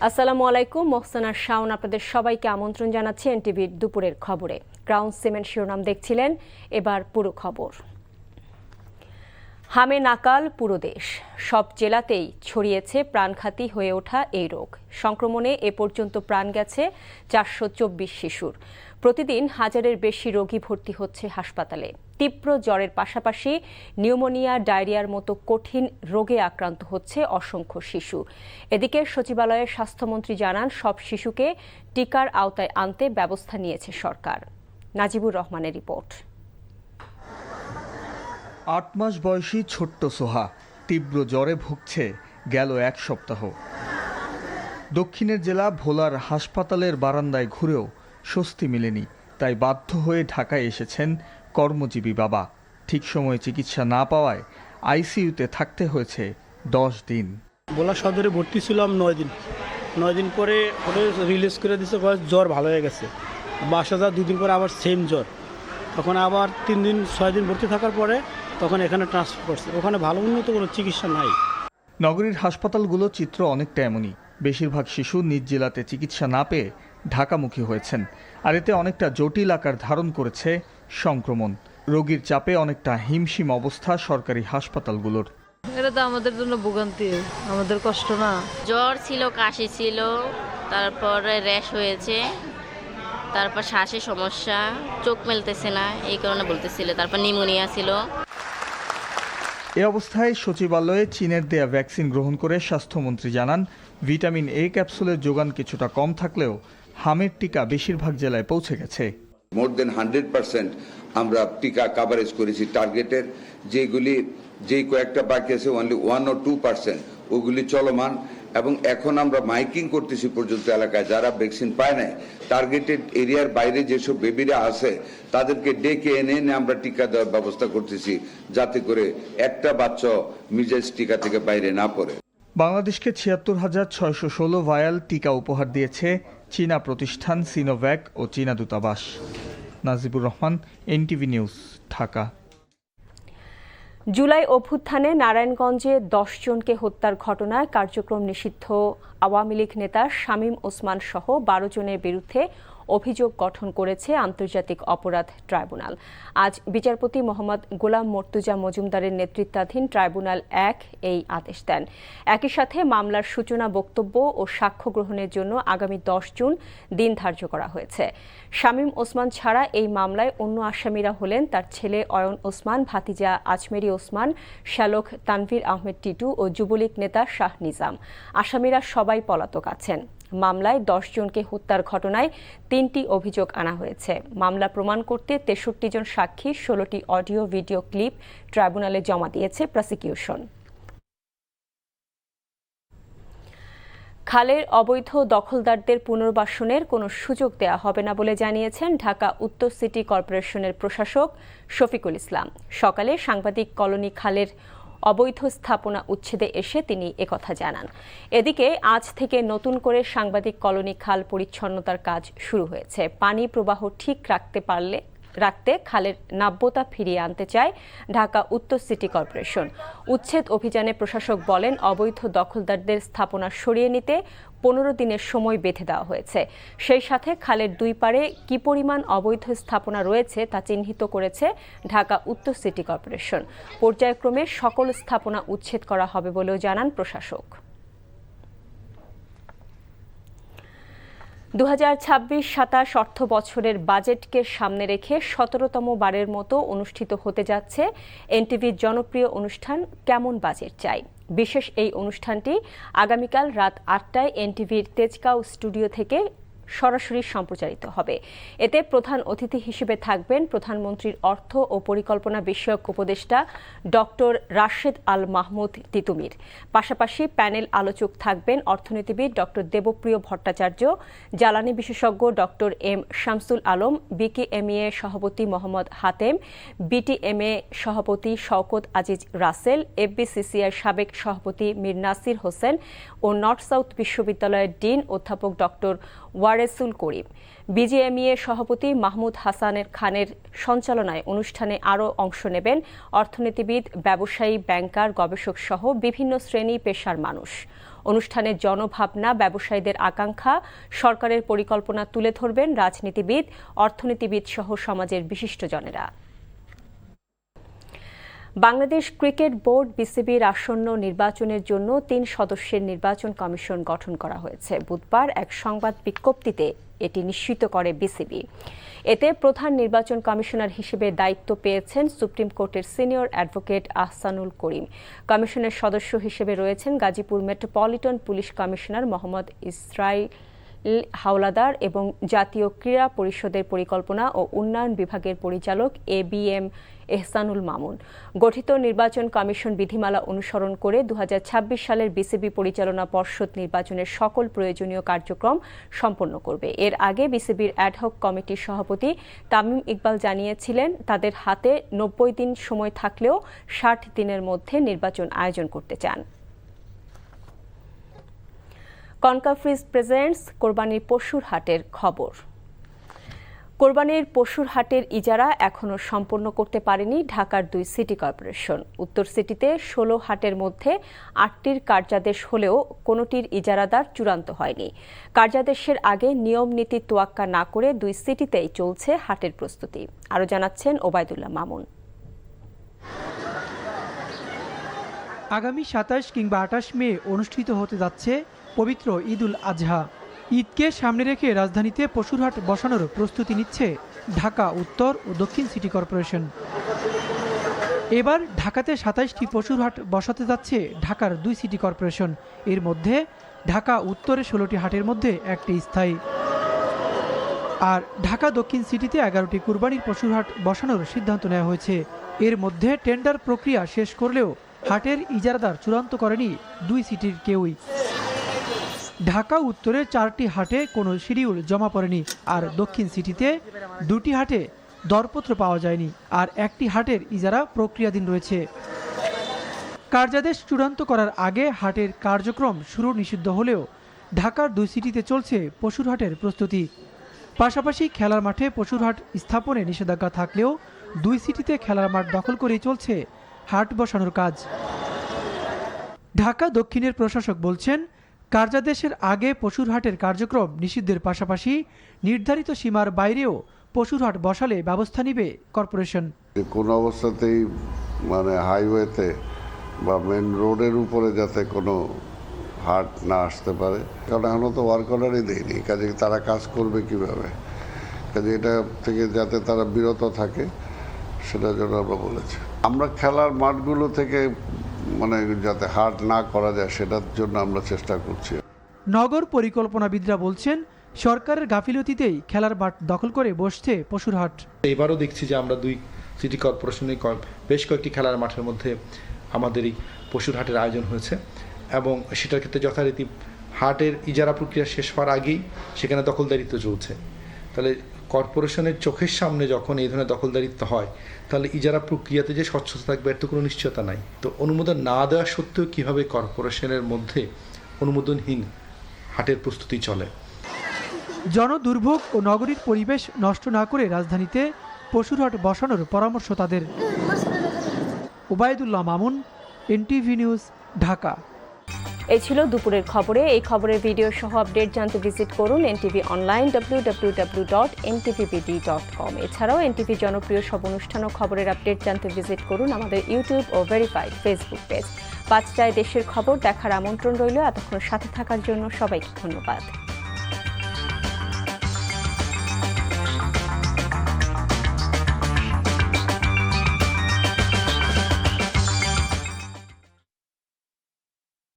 আসসালামু আলাইকুম, মোহসেনা শাওন আপনাদের সবাইকে আমন্ত্রণ জানাচ্ছি এনটিভির দুপুরের খবরে। ক্রাউন সিমেন্ট শিরোনাম দেখছিলেন, এবার পুরো খবর। হামে নাকাল পুরো দেশ, সব জেলাতেই ছড়িয়েছে প্রাণঘাতী হয়ে ওঠা এই রোগ। সংক্রমণে এ পর্যন্ত প্রাণ গেছে 424 শিশুর। প্রতিদিন হাজারের বেশি রোগী ভর্তি হচ্ছে হাসপাতালে। তীব্র জ্বরের পাশাপাশি নিউমোনিয়া, ডায়রিয়ার মতো কঠিন রোগে আক্রান্ত হচ্ছে অসংখ্য শিশু। এদিকে সচিবালয়ের স্বাস্থ্যমন্ত্রী জানান, সব শিশুকে টিকার আওতায় আনতে ব্যবস্থা নিয়েছে সরকার। নাজিবুর রহমানের রিপোর্ট। ৮ মাস বয়সী ছোট্ট সোহা তীব্র জ্বরে ভুগছে গেল এক সপ্তাহ। দক্ষিণের জেলা ভোলার হাসপাতালের বারান্দায় ঘুরেও স্বস্তি মেলেনি, তাই বাধ্য হয়ে ঢাকায় এসেছেন কর্মজীবী বাবা। ঠিক সময়ে চিকিৎসা না পাওয়ায় আইসিইউতে থাকতে হয়েছে 10 দিন। ভোলা সদরে ভর্তি ছিলাম 9 দিন পরে ওটা রিলিজ করে দিয়েছে, জ্বর ভালো হয়ে গেছে। বাসা যা 2 দিন পরে আবার সেম জ্বর, তখন আবার 3 দিন 6 দিন ভর্তি থাকার পরে তখন এখানে ট্রান্সফার করছে। ওখানে ভালো উন্নত কোনো চিকিৎসা নাই। নগরীর হাসপাতালগুলো চিত্র অনেকটা এমনই। বেশিরভাগ শিশু নিজ জেলাতে চিকিৎসা না পেয়ে ঢাকামুখী হয়েছেন, আর এতে অনেকটা জটিল আকার ধারণ করেছে সংক্রমণ। রোগীর চাপে অনেকটা হিমশিম অবস্থা সরকারি হাসপাতালগুলোর। এটা তো আমাদের জন্য ভোগান্তি, আমাদের কষ্ট না। জ্বর ছিল, কাশি ছিল, তারপরে র্যাশ হয়েছে, তারপর শ্বাসের সমস্যা, চোখ মেলতেছে না, এই কারণে বলতেছিল। তারপর নিউমোনিয়া ছিল। এ অবস্থায় সচিবালয়ে চীনের দেয়া ভ্যাকসিন গ্রহণ করে স্বাস্থ্যমন্ত্রী জানান, ভিটামিন এ ক্যাপসুলের যোগান কিছুটা কম থাকলেও হামের টিকা বেশিরভাগ জেলায় পৌঁছে গেছে। মোর দেন 100% আমরা টিকা কাভারেজ করেছি টার্গেটের। যেই কয়েকটা বাকি আছে অনলি 1 or 2% ওগুলি চলমান, এবং এখন আমরা মাইকিং করতেছি পর্যন্ত এলাকায় যারা ভ্যাকসিন পায় নাই, টার্গেটেড এরিয়ার বাইরে যেসব বেবিরা আছে তাদেরকে ডেকে এনে আমরা টিকা দেওয়ার ব্যবস্থা করতেছি, যাতে করে একটা বাচ্চা মিজেস টিকা থেকে বাইরে না পড়ে। বাংলাদেশকে ৭৬,৬১৬ ভায়াল টিকা উপহার দিয়েছে চীনা প্রতিষ্ঠান সিনোভ্যাক ও চীনা দূতাবাস। Najibur Rahman, NTV news, Dhaka. July অভ্যুত্থানে নারায়ণগঞ্জে 10 জনকে হত্যার ঘটনায় কার্যক্রম নিষিদ্ধ আওয়ামী লীগ নেতা শামীম ওসমান সহ 12 জনের বিরুদ্ধে অভিযোগ গঠন করেছে আন্তর্জাতিক অপরাধ ট্রাইব্যুনাল। আজ বিচারপতি মোহাম্মদ গোলাম মর্তুজা মজুমদারের নেতৃত্বাধীন ট্রাইব্যুনাল 1 এই আদেশ দেন। একই সাথে মামলার সূচনা, বক্তব্য ও সাক্ষ্য গ্রহণের জন্য আগামী 10 জুন দিন ধার্য করা হয়েছে। শামীম ওসমান ছাড়া এই মামলায় অন্য আসামিরা হলেন তার ছেলে অয়ন ওসমান, ভাতিজা আজমেরি ওসমান, শ্যালক তানভীর আহমেদ টিটু ও যুবলীগ নেতা শাহ নিজাম। আসামিরা সবাই পলাতক আছেন। মামলায় 10 জনকে হত্যার ঘটনায় 3টি অভিযোগ আনা হয়েছে। মামলা প্রমাণ করতে 63 জন সাক্ষী, 16টি অডিও ভিডিও ক্লিপ ট্রাইব্যুনালে জমা দিয়েছে প্রসিকিউশন। খালের অবৈধ দখলদারদের পুনর্বাসনের কোনো সুযোগ দেয়া হবে না বলে জানিয়েছেন ঢাকা উত্তর সিটি কর্পোরেশনের প্রশাসক শফিকুল ইসলাম। সকালে সাংবাদিক কলোনি খালের অবৈধ স্থাপনা উচ্ছেদে এসে তিনি একথা জানান। এদিকে আজ থেকে নতুন করে সাংবাদিক কলোনি খাল পরিচ্ছন্নতার কাজ শুরু হয়েছে। পানি প্রবাহ ঠিক রাখতে খালের নাব্যতা ফিরিয়ে আনতে চায় ঢাকা উত্তর সিটি কর্পোরেশন। উচ্ছেদ অভিযানে প্রশাসক বলেন, অবৈধ দখলদারদের স্থাপনা সরিয়ে নিতে 15 দিনের সময় বেঁধে দেওয়া হয়েছে। সেই সাথে খালের 2 পাড়ে কি পরিমাণ অবৈধ স্থাপনা রয়েছে তা চিহ্নিত করেছে ঢাকা উত্তর সিটি কর্পোরেশন। পর্যায়ক্রমে সকল স্থাপনা উচ্ছেদ করা হবে বলেও জানান প্রশাসক। 2026-27 অর্থ বছরের বাজেটকে সামনে রেখে 17তম বারের মতো অনুষ্ঠিত হতে যাচ্ছে এনটিভির জনপ্রিয় অনুষ্ঠান কেমন বাজেট চাই। বিশেষ এই অনুষ্ঠানটি আগামীকাল রাত 8টায় এনটিভির তেজগাঁও স্টুডিও থেকে সরাসরি সম্প্রচারিত হবে। এতে প্রধান অতিথি হিসেবে থাকবেন প্রধানমন্ত্রীর অর্থ ও পরিকল্পনা বিষয়ক উপদেষ্টা ডক্টর রাশেদ আল মাহমুদ তিতুমির। পাশাপাশি প্যানেল আলোচক থাকবেন অর্থনীতিবিদ ডক্টর দেবপ্রিয় ভট্টাচার্য, জ্বালানি বিশেষজ্ঞ doctor M Shamsul Alam, BKMEA সভাপতি মোহাম্মদ হাতেম, বিটিএমএ সভাপতি শওকত আজিজ রাসেল, এফবিসিসিআই সাবেক সভাপতি মীর নাসির হোসেন ও নর্থ সাউথ বিশ্ববিদ্যালয়ের ডিন অধ্যাপক ডক্টর ওয়ারেসুল করিম। বিজিএমইএ সভাপতি মাহমুদ হাসানের খানের সঞ্চালনায় অনুষ্ঠানে আরও অংশ নেবেন অর্থনীতিবিদ, ব্যবসায়ী, ব্যাংকার, গবেষক সহ বিভিন্ন শ্রেণী পেশার মানুষ। অনুষ্ঠানের জনভাবনা, ব্যবসায়ীদের আকাঙ্ক্ষা, সরকারের পরিকল্পনা তুলে ধরবেন রাজনীতিবিদ, অর্থনীতিবিদ সহ সমাজের বিশিষ্টজনেরা। বাংলাদেশ ক্রিকেট বোর্ড বিসিবির আসন্ন নির্বাচনের জন্য ৩ সদস্যের নির্বাচন কমিশন গঠন করা হয়েছে। বুধবার এক সংবাদ বিজ্ঞপ্তিতে এটি নিশ্চিত করে বিসিবি। এতে প্রধান নির্বাচন কমিশনার হিসেবে দায়িত্ব পেয়েছেন সুপ্রিম কোর্টের সিনিয়র অ্যাডভোকেট আহসানুল করিম। কমিশনের সদস্য হিসেবে রয়েছেন Gazipur metropolitan police commissioner Mohammad Israil Howlader এবং জাতীয় ক্রীড়া পরিষদের পরিকল্পনা ও উন্নয়ন বিভাগের পরিচালক ABM এহসানুল মামুন। গঠিত নির্বাচন কমিশন বিধিমালা অনুসরণ করে 2026 সালের বিসিবি পরিচালনা পর্ষদ নির্বাচনের সকল প্রয়োজনীয় কার্যক্রম সম্পন্ন করবে। এর আগে বিসিবির অ্যাডহক কমিটির সভাপতি তামিম ইকবাল জানিয়েছিলেন, তাদের হাতে 90 দিন সময় থাকলেও 60 দিনের মধ্যে নির্বাচন আয়োজন করতে চান। কনকাফ্রিজ প্রেজেন্টস কোরবানির পশুর হাটের খবর। কোরবানির পশুর হাটের ইজারা এখনও সম্পন্ন করতে পারেনি ঢাকার 2 সিটি কর্পোরেশন। উত্তর সিটিতে 16 হাটের মধ্যে 8টির কার্যাদেশ হলেও কোনোটির ইজারাদার চূড়ান্ত হয়নি। কার্যাদেশের আগে নিয়ম নীতি তোয়াক্কা না করে 2 সিটিতেই চলছে হাটের প্রস্তুতি। আরও জানাচ্ছেন ওবায়দুল্লাহ মামুন। আগামী 27 কিংবা 28 মে অনুষ্ঠিত হতে যাচ্ছে পবিত্র ঈদুল আজহা। ঈদকে সামনে রেখে রাজধানীতে পশুর হাট বসানোর প্রস্তুতি নিচ্ছে ঢাকা উত্তর ও দক্ষিণ সিটি কর্পোরেশন। এবার ঢাকাতে 27টি পশুর হাট বসাতে যাচ্ছে ঢাকার 2 সিটি কর্পোরেশন। এর মধ্যে ঢাকা উত্তরে 16টি হাটের মধ্যে একটি স্থায়ী। আর ঢাকা দক্ষিণ সিটিতে 11টি কুরবানির পশুর হাট বসানোর সিদ্ধান্ত নেওয়া হয়েছে। এর মধ্যে টেন্ডার প্রক্রিয়া শেষ করলেও হাটের ইজারাদার চূড়ান্ত করেনি 2 সিটির কেউই। ঢাকা উত্তরে 4টি হাটে কোনো শিডিউল জমা পড়েনি, আর দক্ষিণ সিটিতে 2টি হাটে দরপত্র পাওয়া যায়নি, আর একটি হাটের ইজারা প্রক্রিয়াধীন রয়েছে। কার্যাদেশ চূড়ান্ত করার আগে হাটের কার্যক্রম শুরু নিষিদ্ধ হলেও ঢাকার 2 সিটিতে চলছে পশুর হাটের প্রস্তুতি। পাশাপাশি খেলার মাঠে পশুর হাট স্থাপনে নিষেধাজ্ঞা থাকলেও 2 সিটিতে খেলার মাঠ দখল করেই চলছে হাট বসানোর কাজ। ঢাকা দক্ষিণের প্রশাসক বলছেন, কার্যাদেশের আগে পশুর হাটের কার্যক্রম নিষিদ্ধের পাশাপাশি নির্ধারিত সীমার বাইরেও পশুর হাট বসালে ব্যবস্থা নেবে কর্পোরেশন। কোনো অবস্থাতেই হাইওয়েতে বা মেন রোডের উপরে যাতে কোনো হাট না আসতে পারে, কারণ এখনও তো ওয়ার্ক অর্ডারই দেয়নি, কাজে তারা কাজ করবে কিভাবে, কাজে এটা থেকে যাতে তারা বিরত থাকে সেটার জন্য আমরা বলেছি। আমরা খেলার মাঠগুলো থেকে যাতে হাট না করা যায় সেটার জন্য আমরা চেষ্টা করছি। নগর পরিকল্পনাবিদরা বলছেন, সরকারের গাফিলতিতেই খেলার মাঠ দখল করে বসছে পশুর হাট। এবারও দেখছি যে আমরা 2 সিটি কর্পোরেশনের বেশ কয়েকটি খেলার মাঠের মধ্যে আমাদের এই পশুর হাটের আয়োজন হয়েছে এবং সেটার ক্ষেত্রে যথারীতি হাটের ইজারা প্রক্রিয়া শেষ হওয়ার আগেই সেখানে দখলদারিত্ব চলছে। তাহলে কর্পোরেশনের চোখের সামনে যখন এই ধরনের দখলদারিত্ব হয়, তাহলে ইজারা প্রক্রিয়াতে যে স্বচ্ছতা থাকবে এর তো কোনো নিশ্চয়তা নাই। তো অনুমোদন না দেওয়া সত্ত্বেও কীভাবে কর্পোরেশনের মধ্যে অনুমোদনহীন হাটের প্রস্তুতি চলে। জনদুর্ভোগ ও নগরীর পরিবেশ নষ্ট না করে রাজধানীতে পশুর হাট বসানোর পরামর্শ তাদের। Obaidullah Mamun, NTV news, Dhaka. এই ছিল দুপুরের খবরে। এই খবরের ভিডিও সহ আপডেট জানতে ভিজিট করুন NTV অনলাইন www.ntvbd.com। এছাড়াও NTV জনপ্রিয় সব অনুষ্ঠান ও খবরের আপডেট জানতে ভিজিট করুন আমাদের ইউটিউব ও ভেরিফাইড ফেসবুক পেজ। 5টায় দেশের খবর দেখার আমন্ত্রণ রইল। এতক্ষণ সাথে থাকার জন্য সবাইকে ধন্যবাদ।